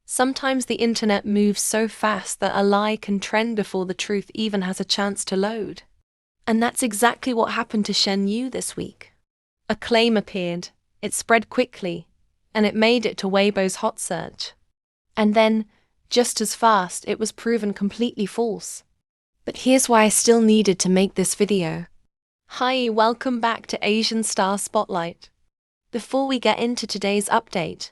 Sometimes the internet moves so fast that a lie can trend before the truth even has a chance to load. And that's exactly what happened to Shen Yue this week. A claim appeared, it spread quickly, and it made it to Weibo's hot search. And then, just as fast, it was proven completely false. But here's why I still needed to make this video. Hi, welcome back to Asian Star Spotlight. Before we get into today's update,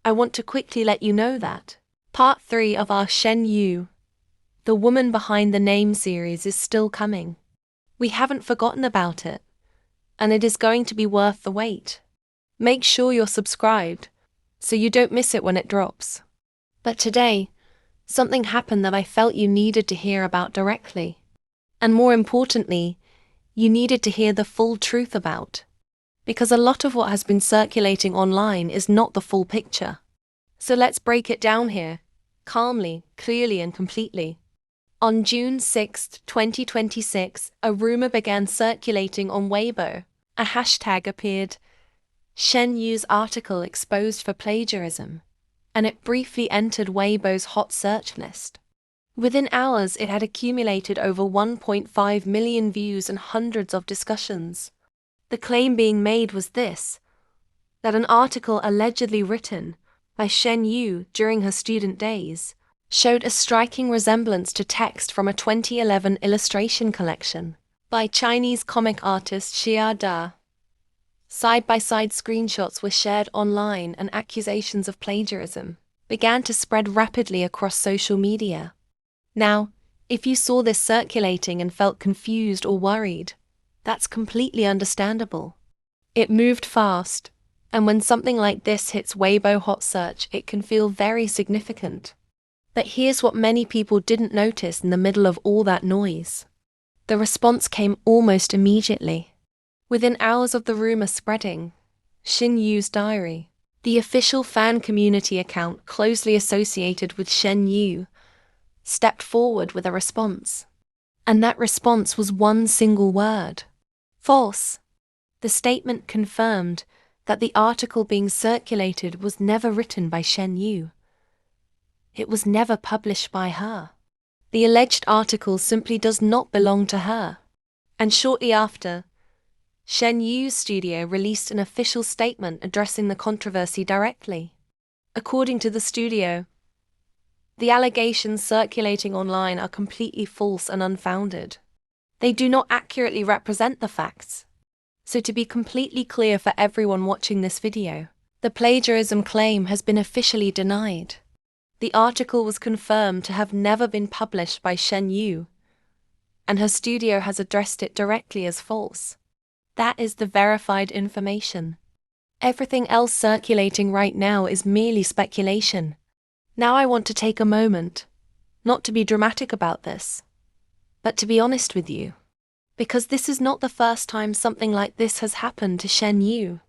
I want to quickly let you know that Part 3 of our Shen Yue, the woman behind the name series, is still coming. We haven't forgotten about it, and it is going to be worth the wait. Make sure you're subscribed, so you don't miss it when it drops. But today, something happened that I felt you needed to hear about directly. And more importantly, you needed to hear the full truth about. Because a lot of what has been circulating online is not the full picture. So let's break it down here, calmly, clearly and completely. On June 6, 2026, a rumor began circulating on Weibo. A hashtag appeared, Shen Yue's article exposed for plagiarism, and it briefly entered Weibo's hot search list. Within hours, it had accumulated over 1.5 million views and hundreds of discussions. The claim being made was this, that an article allegedly written by Shen Yue during her student days showed a striking resemblance to text from a 2011 illustration collection by Chinese comic artist Xia Da. Side-by-side screenshots were shared online and accusations of plagiarism began to spread rapidly across social media. Now, if you saw this circulating and felt confused or worried, that's completely understandable. It moved fast, and when something like this hits Weibo hot search, it can feel very significant. But here's what many people didn't notice in the middle of all that noise. The response came almost immediately. Within hours of the rumor spreading, Shen Yue's diary, the official fan community account closely associated with Shen Yue, stepped forward with a response. And that response was one single word: false. The statement confirmed that the article being circulated was never written by Shen Yue. It was never published by her. The alleged article simply does not belong to her. And shortly after, Shen Yue's studio released an official statement addressing the controversy directly. According to the studio, the allegations circulating online are completely false and unfounded. They do not accurately represent the facts. So to be completely clear for everyone watching this video, the plagiarism claim has been officially denied. The article was confirmed to have never been published by Shen Yue, and her studio has addressed it directly as false. That is the verified information. Everything else circulating right now is merely speculation. Now I want to take a moment, not to be dramatic about this, but to be honest with you. Because this is not the first time something like this has happened to Shen Yue.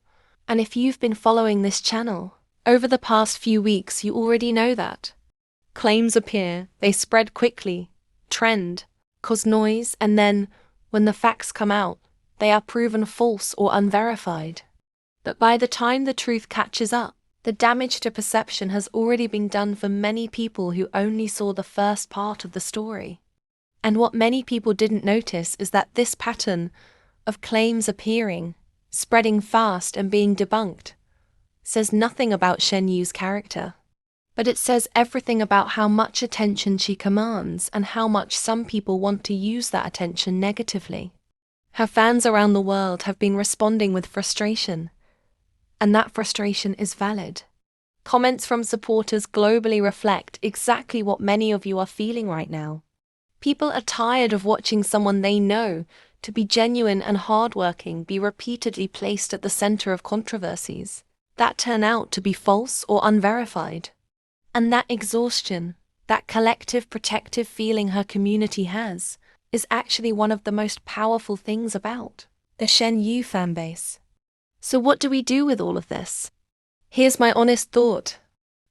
And if you've been following this channel over the past few weeks, you already know that. Claims appear, they spread quickly, trend, cause noise, and then, when the facts come out, they are proven false or unverified. But by the time the truth catches up, the damage to perception has already been done for many people who only saw the first part of the story. And what many people didn't notice is that this pattern of claims appearing, spreading fast and being debunked, says nothing about Shen Yue's character. But it says everything about how much attention she commands and how much some people want to use that attention negatively. Her fans around the world have been responding with frustration, and that frustration is valid. Comments from supporters globally reflect exactly what many of you are feeling right now. People are tired of watching someone they know to be genuine and hardworking be repeatedly placed at the center of controversies that turn out to be false or unverified. And that exhaustion, that collective protective feeling her community has, is actually one of the most powerful things about the Shen Yue fanbase. So what do we do with all of this? Here's my honest thought.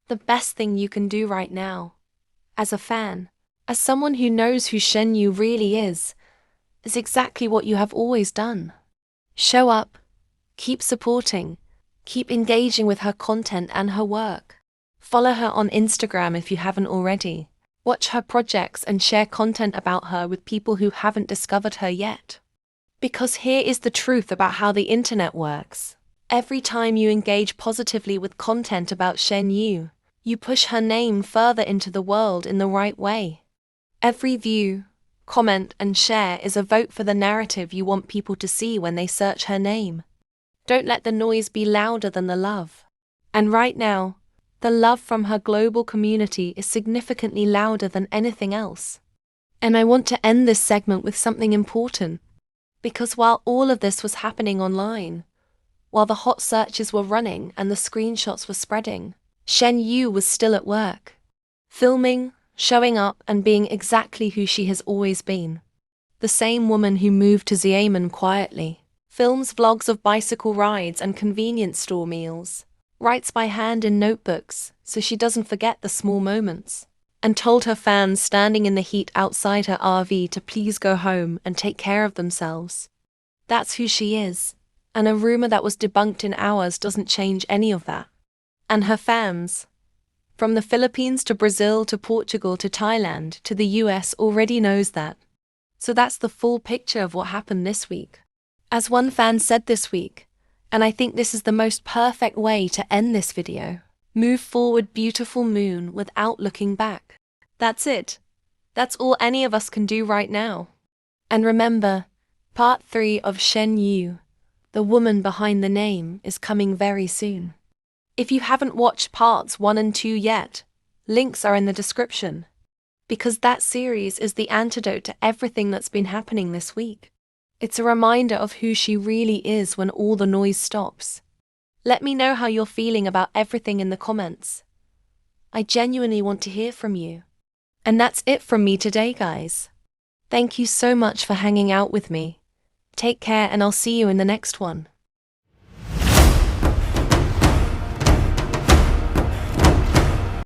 The best thing you can do right now, as a fan, as someone who knows who Shen Yue really is exactly what you have always done. Show up, keep supporting, keep engaging with her content and her work. Follow her on Instagram if you haven't already. Watch her projects and share content about her with people who haven't discovered her yet. Because here is the truth about how the internet works. Every time you engage positively with content about Shen Yue, you push her name further into the world in the right way. Every view, comment, and share is a vote for the narrative you want people to see when they search her name. Don't let the noise be louder than the love. And right now, the love from her global community is significantly louder than anything else. And I want to end this segment with something important. Because while all of this was happening online, while the hot searches were running and the screenshots were spreading, Shen Yue was still at work. Filming, showing up, and being exactly who she has always been. The same woman who moved to Xiamen quietly, films vlogs of bicycle rides and convenience store meals, writes by hand in notebooks so she doesn't forget the small moments, and told her fans standing in the heat outside her RV to please go home and take care of themselves. That's who she is, and a rumor that was debunked in hours doesn't change any of that. And her fans, from the Philippines to Brazil to Portugal to Thailand to the US, already knows that. So that's the full picture of what happened this week. As one fan said this week, and I think this is the most perfect way to end this video: move forward, beautiful moon, without looking back. That's it. That's all any of us can do right now. And remember, part 3 of Shen Yue, the woman behind the name, is coming very soon. If you haven't watched parts 1 and 2 yet, links are in the description. Because that series is the antidote to everything that's been happening this week. It's a reminder of who she really is when all the noise stops. Let me know how you're feeling about everything in the comments. I genuinely want to hear from you. And that's it from me today, guys. Thank you so much for hanging out with me. Take care, and I'll see you in the next one.